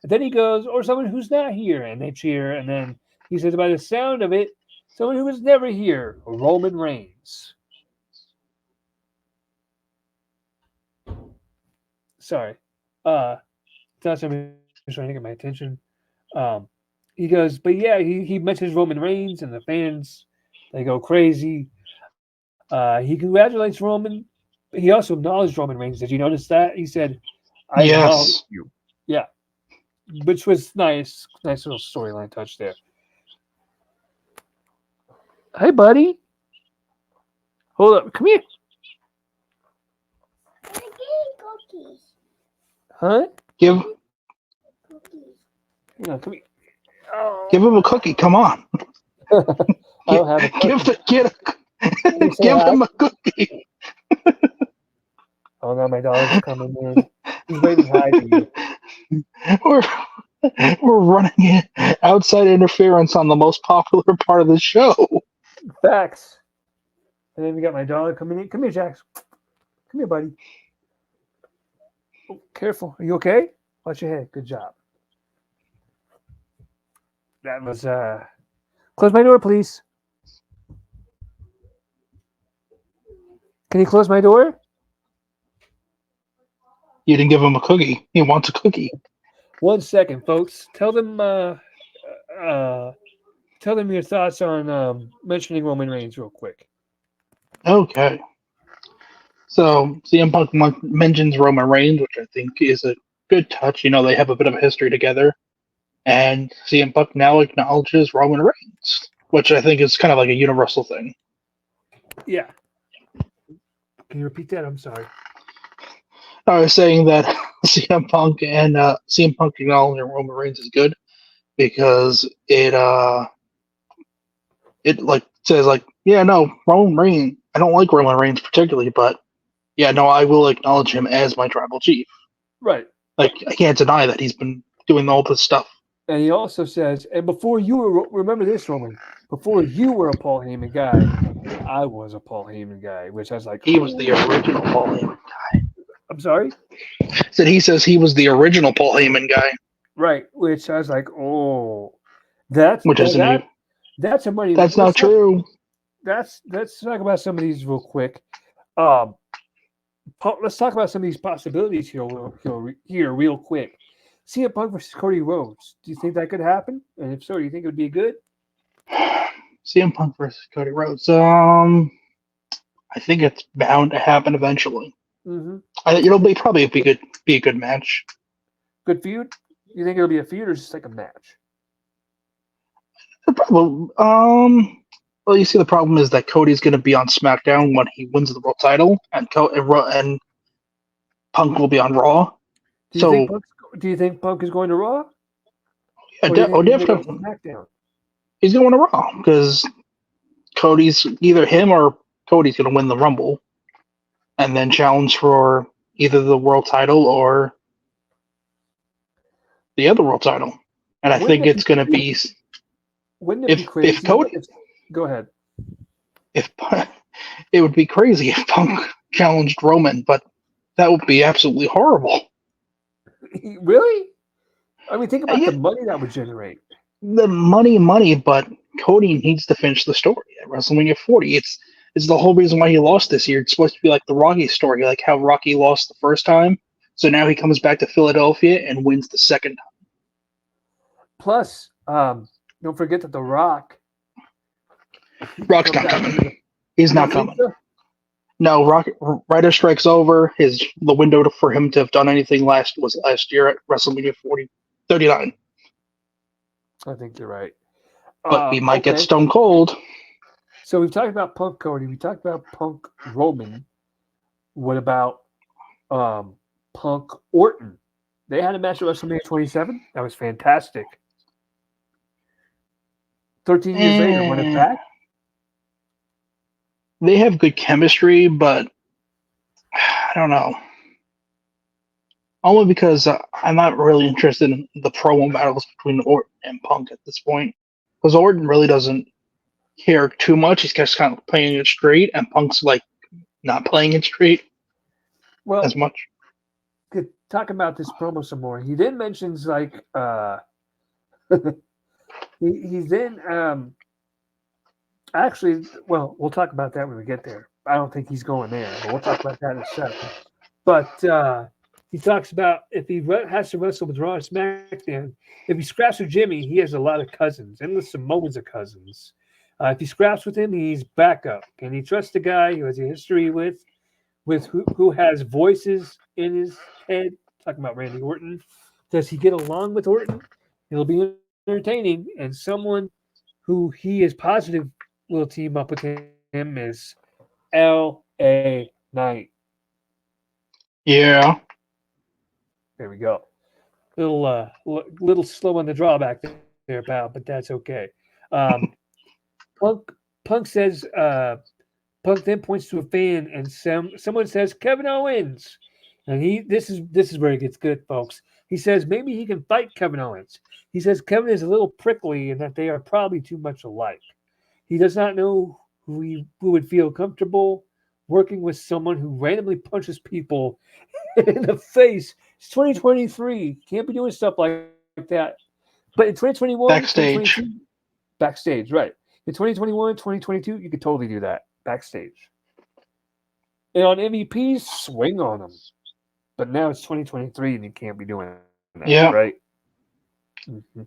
And then he goes, or someone who's not here, and they cheer. And then he says, by the sound of it, someone who was never here, Roman Reigns. Sorry. Thought somebody was trying to get my attention. Um, he goes, but yeah, he mentions Roman Reigns and the fans, they go crazy. He congratulates Roman. He also acknowledged Roman Reigns. Did you notice that? He said, I acknowledge Yes. you. Yeah, which was nice. Nice little storyline touch there. Hey, buddy. Hold up. Come here. Cookies. Huh? Give No, come here. Oh. give him a cookie. Come on. I don't have a cookie. Give the kid You say give hi? him a cookie. Oh, no, my dog's coming in. He's waving hi to you. We're we're running outside interference on the most popular part of the show. Facts. And then we got my dog coming in. Come here, Jax. Come here, buddy. Oh, careful. Are you okay? Watch your head. Good job. That was close my door, please. Can you close my door? You didn't give him a cookie. He wants a cookie. 1 second, folks. Tell them your thoughts on mentioning Roman Reigns real quick. Okay. So CM Punk mentions Roman Reigns, which I think is a good touch. You know, they have a bit of a history together. And CM Punk now acknowledges Roman Reigns, which I think is kind of like a universal thing. Yeah. Can you repeat that? I'm sorry. I was saying that CM Punk acknowledging Roman Reigns is good because it like says like, yeah, no, Roman Reigns. I don't like Roman Reigns particularly, but yeah, no, I will acknowledge him as my tribal chief. Right. Like I can't deny that he's been doing all this stuff. And he also says, and before you were, remember this, Roman, before you were a Paul Heyman guy, I was a Paul Heyman guy, which I was like, He was the original Paul Heyman. I'm sorry? So he says he was the original Paul Heyman guy, Right. Which I was like, oh, that's which isn't that, even. that's a money. That's not true. Let's talk about some of these real quick. Let's talk about some of these possibilities here real quick. CM Punk versus Cody Rhodes. Do you think that could happen? And if so, do you think it would be good? CM Punk versus Cody Rhodes. I think it's bound to happen eventually. Mm-hmm. It'll be a good match. Good feud? You think it'll be a feud or just like a match? Probably. Well, you see, the problem is that Cody's going to be on SmackDown when he wins the world title, and Punk will be on Raw. Do you think Punk is going to Raw? Yeah, definitely. SmackDown? He's going to Raw because Cody's either him or Cody's going to win the Rumble, and then challenge for either the world title or the other world title. And I think it's going to be. Wouldn't it be crazy? If Cody, go ahead. It would be crazy if Punk challenged Roman, but that would be absolutely horrible. Really? I mean, think about the money that would generate. The money, but Cody needs to finish the story at WrestleMania 40. It's the whole reason why he lost this year. It's supposed to be like the Rocky story, like how Rocky lost the first time. So now he comes back to Philadelphia and wins the second time. Plus, don't forget that The Rock. Rock's not coming. He's not coming. So? No, Ryder Strike's over. The window for him to have done anything was last year at WrestleMania 39. I think you're right. But we might get Stone Cold. So we've talked about Punk Cody. We talked about Punk Roman. What about Punk Orton? They had a match at WrestleMania 27. That was fantastic. 13 years later, won it back. They have good chemistry, but I don't know. Only because I'm not really interested in the promo battles between Orton and Punk at this point. Because Orton really doesn't care too much. He's just kind of playing it straight, and Punk's like not playing it straight Well, as much. could talk about this promo some more. He then mentions like he then actually, well, we'll talk about that when we get there. I don't think he's going there, but we'll talk about that in a second. But he talks about if he has to wrestle with Raw or SmackDown, if he scraps with Jimmy, he has a lot of cousins, and the Samoans are cousins. If he scraps with him, he's backup. Can he trust a guy who has a history with who has voices in his head? Talking about Randy Orton. Does he get along with Orton? It'll be entertaining, and someone who he is positive will team up with him is L.A. Knight. Yeah. There we go. Little slow on the drawback there, pal, but that's okay. Punk says Punk then points to a fan, and someone says Kevin Owens, and this is where it gets good, folks. He says maybe he can fight Kevin Owens. He says Kevin is a little prickly and that they are probably too much alike. He does not know who would feel comfortable working with someone who randomly punches people in the face. It's 2023. Can't be doing stuff like that. But in 2021, Backstage. Backstage, right. In 2021, 2022, you could totally do that backstage. And on MVPs, swing on them. But now it's 2023 and you can't be doing that, Yeah. right? Mm-hmm.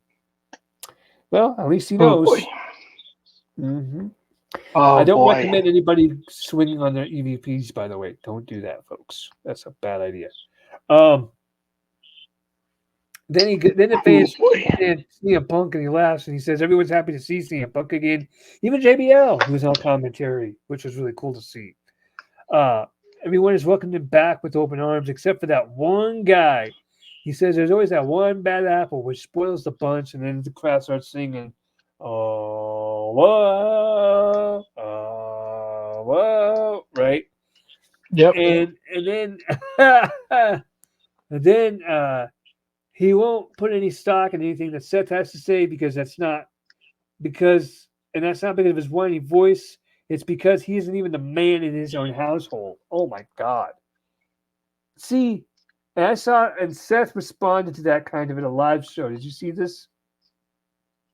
Well, at least he knows. Mm-hmm. I don't recommend anybody swinging on their EVPs, by the way. Don't do that, folks. That's a bad idea. Then the fans CM Punk and he laughs and he says everyone's happy to see CM Punk again. Even JBL, who was on commentary, which was really cool to see. Everyone is welcomed him back with open arms, except for that one guy. He says there's always that one bad apple which spoils the bunch, and then the crowd starts singing, "Oh, whoa, whoa," right? Yep. And then and then he won't put any stock in anything that Seth has to say because that's not because of his whiny voice. It's because he isn't even the man in his own household. Oh my God. See, and Seth responded to that kind of in a live show. Did you see this?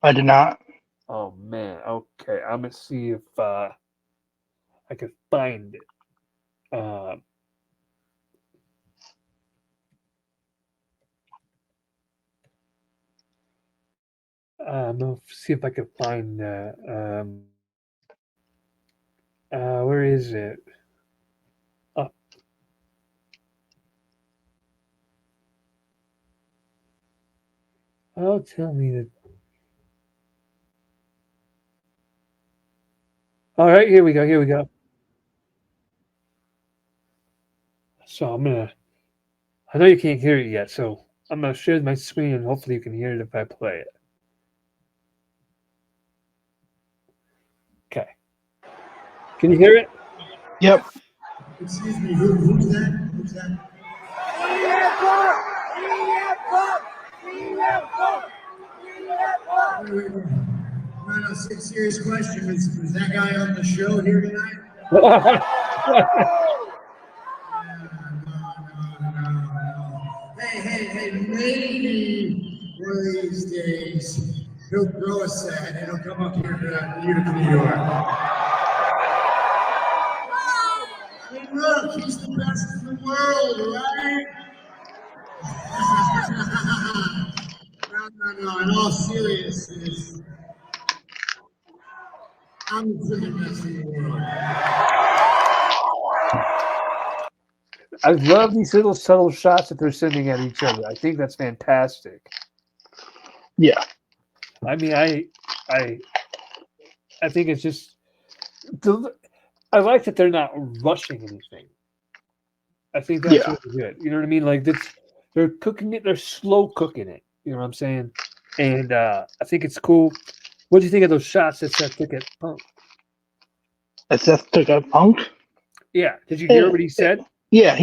I did not. Oh man. Okay. I'm gonna see if I can find it. I'm gonna see if I can find where is it? Oh, tell me that. All right, here we go. So I know you can't hear it yet, so I'm gonna share my screen and hopefully you can hear it if I play it. Okay. Can you hear it? Yep. Excuse me, who's that? Who's that? Wait. No, serious question. Was that guy on the show here tonight? No. Hey, maybe one of these days he'll throw a set and he'll come up here to beautiful New York. I mean, look, he's the best in the world, right? No, in all seriousness, I'm the best in the world. I love these little subtle shots that they're sending at each other. I think that's fantastic. Yeah. I mean, I think it's just I like that they're not rushing anything. I think that's really good. You know what I mean? Like they're cooking it. They're slow cooking it. You know what I'm saying? And I think it's cool. What do you think of those shots that Seth took at Punk? That Seth took out Punk? Yeah. Did you hear what he said? Yeah.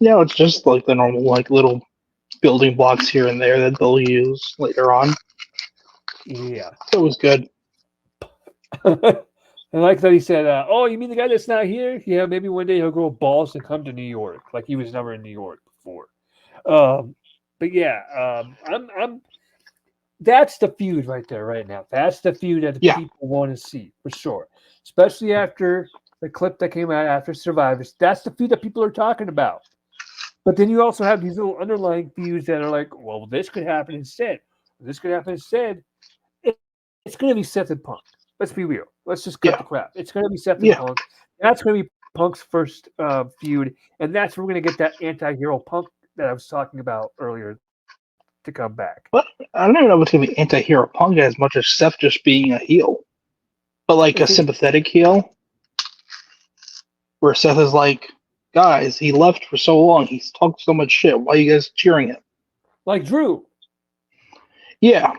Yeah, it's just like the normal like little building blocks here and there that they'll use later on. Yeah. It was good. And like that he said, oh, you mean the guy that's not here? Yeah, maybe one day he'll grow balls and come to New York, like he was never in New York before. But yeah, I'm that's the feud right there, right now. That's the feud that the Yeah. people want to see for sure, especially after the clip that came out after Survivors. That's the feud that people are talking about. But then you also have these little underlying feuds that are like, well, this could happen instead. This could happen instead. It's going to be Seth and Punk. Let's be real. Let's just cut Yeah. the crap. It's going to be Seth and Yeah. Punk. That's going to be Punk's first feud, and that's where we're going to get that anti-hero Punk that I was talking about earlier to come back. But I don't even know if it's gonna be anti-hero Punk as much as Seth just being a heel, but like a sympathetic heel, where Seth is like, guys, he left for so long. He's talked so much shit. Why are you guys cheering him? Like Drew. Yeah,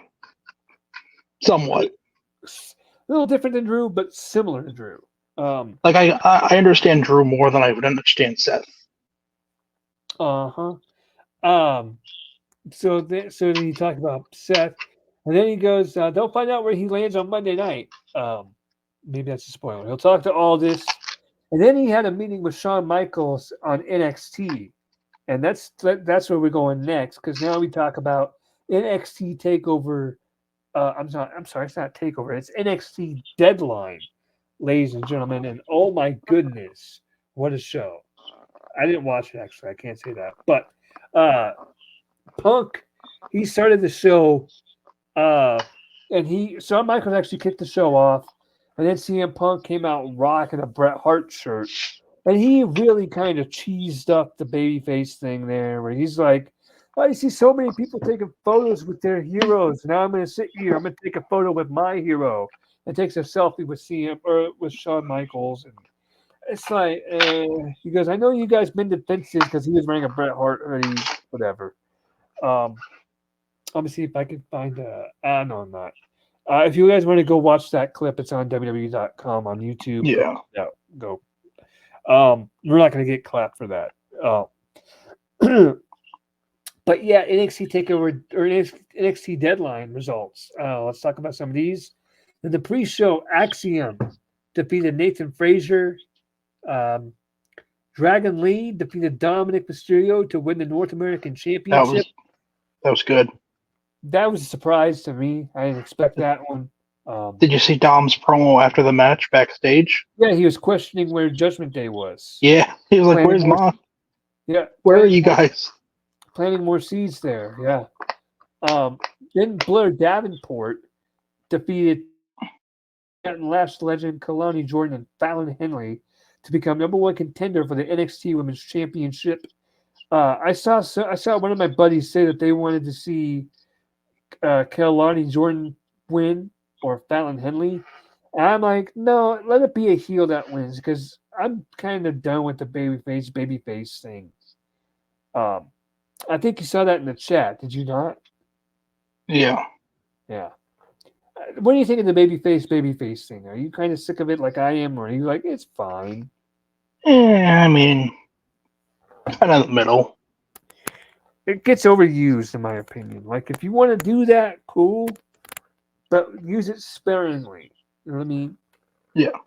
somewhat. A little different than Drew, but similar to Drew. Like I understand Drew more than I would understand Seth. Uh-huh. So then you talk about Seth, and then he goes, they'll find out where he lands on Monday night. Maybe that's a spoiler. He'll talk to Aldis, and then he had a meeting with Shawn Michaels on NXT, and that's where we're going next, because now we talk about NXT Takeover. I'm sorry, it's not Takeover. It's NXT Deadline, ladies and gentlemen, and oh my goodness, what a show! I didn't watch it actually. I can't say that, but Punk, he started the show, and Shawn Michaels actually kicked the show off, and then CM Punk came out rocking a Bret Hart shirt, and he really kind of cheesed up the babyface thing there, where he's like, "I see so many people taking photos with their heroes. Now I'm going to sit here. I'm going to take a photo with my hero," and takes a selfie with with Shawn Michaels, and it's like, he goes, "I know you guys mended fences because he was wearing a Bret Hart hoodie, whatever." Let me see if I can find no, I'm not. If you guys want to go watch that clip, it's on WWE.com on YouTube. Yeah. Go. We're not going to get clapped for that. But yeah, NXT Takeover or NXT Deadline results. Let's talk about some of these. In the pre-show, Axiom defeated Nathan Frazier. Dragon Lee defeated Dominic Mysterio to win the North American Championship. That was good. That was a surprise to me. I didn't expect that one. Did you see Dom's promo after the match backstage? Yeah, he was questioning where Judgment Day was. Yeah, he was like, "Where's Mom? Yeah, where are you guys?" Planting more seeds there. Yeah. Then Blair Davenport defeated Last Legend Kalani Jordan and Fallon Henley to become #1 contender for the NXT Women's Championship. I saw one of my buddies say that they wanted to see Kalani Jordan win or Fallon Henley. And I'm like, no, let it be a heel that wins, because I'm kind of done with the babyface thing. I think you saw that in the chat. Did you not? Yeah. Yeah. What do you think of the babyface thing? Are you kind of sick of it like I am, or are you like, it's fine? I mean, kind of the middle. It gets overused, in my opinion. Like, if you want to do that, cool, but use it sparingly. You know what I mean? Yeah.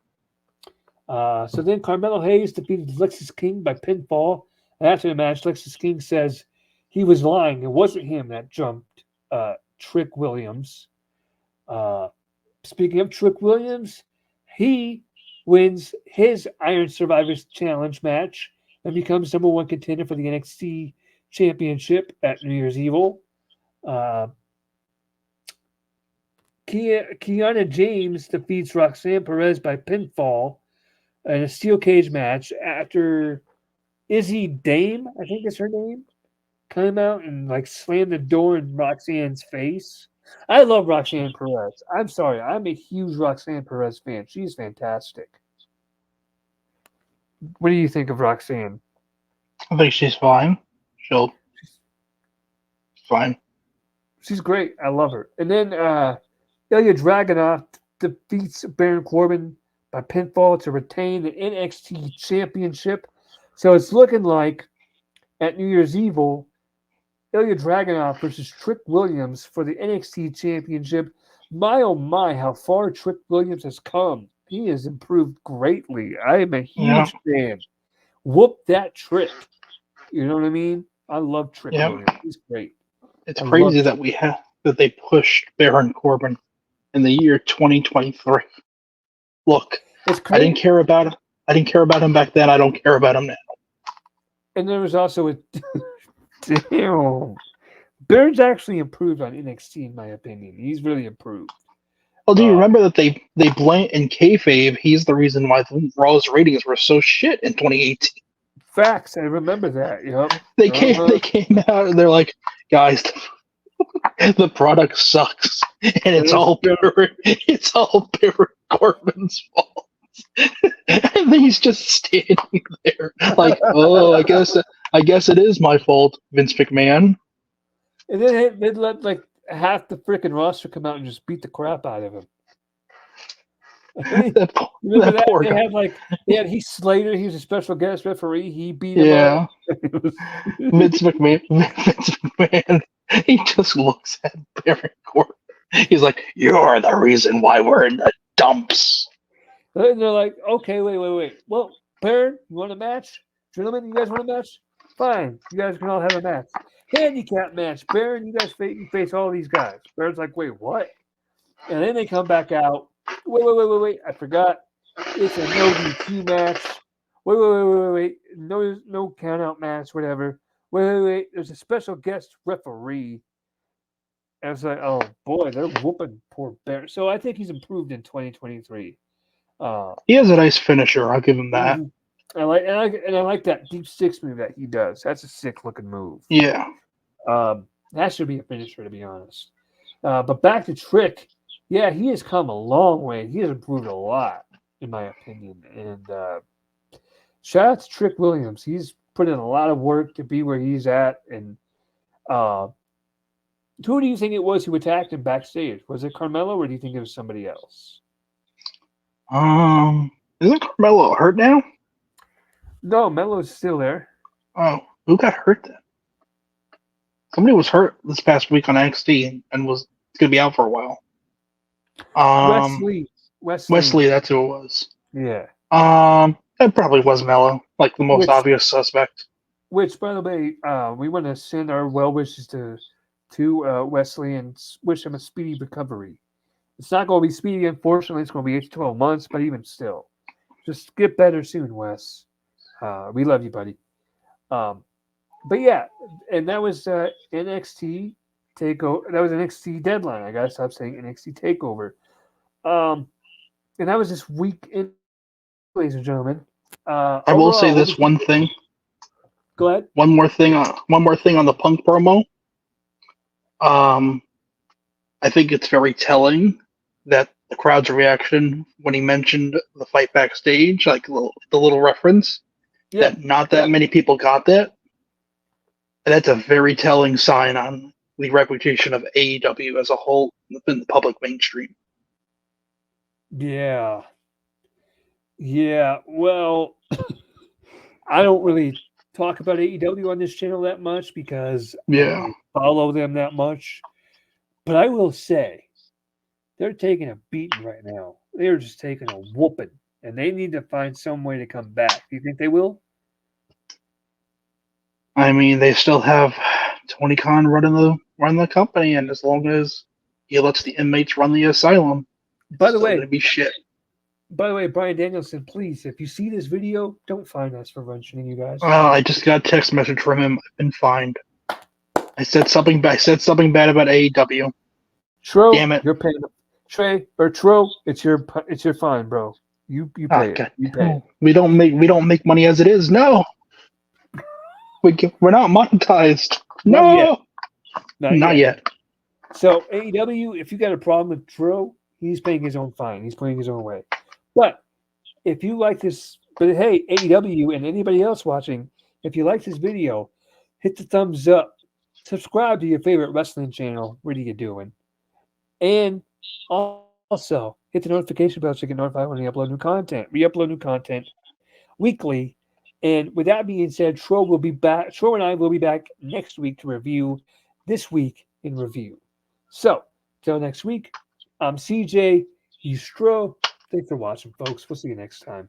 So then Carmelo Hayes defeated Lexis King by pinfall. And after the match, Lexis King says he was lying. It wasn't him that jumped Trick Williams. Speaking of Trick Williams, he wins his Iron Survivors Challenge match and becomes #1 contender for the NXT Championship at New Year's Evil. Kiana James defeats Roxanne Perez by pinfall in a steel cage match after Izzy Dame, I think is her name, came out and like slammed the door in Roxanne's face. I love Roxanne Perez. I'm sorry, I'm a huge Roxanne Perez fan. She's fantastic. What do you think of Roxanne? I think she's fine. She's fine. She's great. I love her. And then Ilya Dragunov defeats Baron Corbin by pinfall to retain the NXT Championship. So it's looking like at New Year's Evil, Ilya Dragunov versus Trick Williams for the NXT Championship. My oh my, how far Trick Williams has come. He has improved greatly. I am a Yeah. huge fan. Whoop that Trick. You know what I mean? I love Trick Yeah. Williams. He's great. It's I crazy love that they pushed Baron Corbin in the year 2023. Look, It's I didn't crazy. care about him. I didn't care about him back then. I don't care about him now. And there was also a damn. Baron's actually improved on NXT, in my opinion. He's really improved. Well, do you remember that they blame in kayfabe? He's the reason why Raw's ratings were so shit in 2018. Facts. I remember that. Yep. They came out and they're like, guys, the product sucks, and it's all Baron Corbin's fault. And then he's just standing there, like, oh, I guess it is my fault, Vince McMahon. And then they'd let like half the freaking roster come out and just beat the crap out of him. Remember that? Poor They guy. had Heath Slater. He was a special guest referee. He beat him Yeah, up. Vince McMahon. He just looks at Baron Corbin. He's like, "You're the reason why we're in the dumps." And they're like, okay, wait. Well, Baron, you want a match? Gentlemen, you guys want a match? Fine. You guys can all have a match. Handicap match. Baron, you guys face all these guys. Baron's like, wait, what? And then they come back out. Wait. I forgot. It's a no DQ match. Wait. No count out match, whatever. Wait. There's a special guest referee. And it's like, oh boy, they're whooping poor Baron. So I think he's improved in 2023. He has a nice finisher. I'll give him that. I like that deep six move that he does. That's a sick looking move. Yeah. That should be a finisher, to be honest. But back to Trick, yeah, he has come a long way. He has improved a lot, in my opinion. And shout out to Trick Williams. He's put in a lot of work to be where he's at. And who do you think it was who attacked him backstage? Was it Carmelo, or do you think it was somebody else? Isn't Carmelo hurt now? No, Melo's still there. Oh, who got hurt then? Somebody was hurt this past week on NXT and was going to be out for a while. Wesley, that's who it was. Yeah. That probably was Mello, like the most obvious suspect. Which, by the way, we want to send our well wishes to Wesley and wish him a speedy recovery. It's not going to be speedy, unfortunately. It's going to be 8 to 12 months, but even still, just get better soon, Wes. We love you, buddy. But yeah, and that was NXT Takeover. That was NXT Deadline. I gotta stop saying NXT Takeover. And that was this weekend, ladies and gentlemen. I will say this one thing. Go ahead. One more thing on the Punk promo. I think it's very telling that the crowd's reaction when he mentioned the fight backstage, like the little reference, that not that many people got that. And that's a very telling sign on the reputation of AEW as a whole in the public mainstream. Yeah. Well, I don't really talk about AEW on this channel that much because I don't really follow them that much. But I will say, they're taking a beating right now. They're just taking a whooping, and they need to find some way to come back. Do you think they will? I mean, they still have Tony Khan running the company, and as long as he lets the inmates run the asylum, by the way, going to be shit. By the way, Brian Danielson, please, if you see this video, don't find us for mentioning you guys. I just got a text message from him. I've been fined. I said something bad about AEW. Tro, damn it! You're paying. Tro, it's your fine, bro. You pay it. You pay it. We don't make money as it is. No, we're not monetized. No, not yet. So AEW, if you got a problem with Tro, he's paying his own fine. He's paying his own way. But if you like this, but hey, AEW and anybody else watching, if you like this video, hit the thumbs up. Subscribe to your favorite wrestling channel. What are you doing? And also hit the notification bell so you get notified when we upload new content. We upload new content weekly And with that being said, Tro will be back. Tro and I will be back next week to review This Week in Review. So, till next week, I'm CJ. He's Tro. Thanks for watching, folks. We'll see you next time.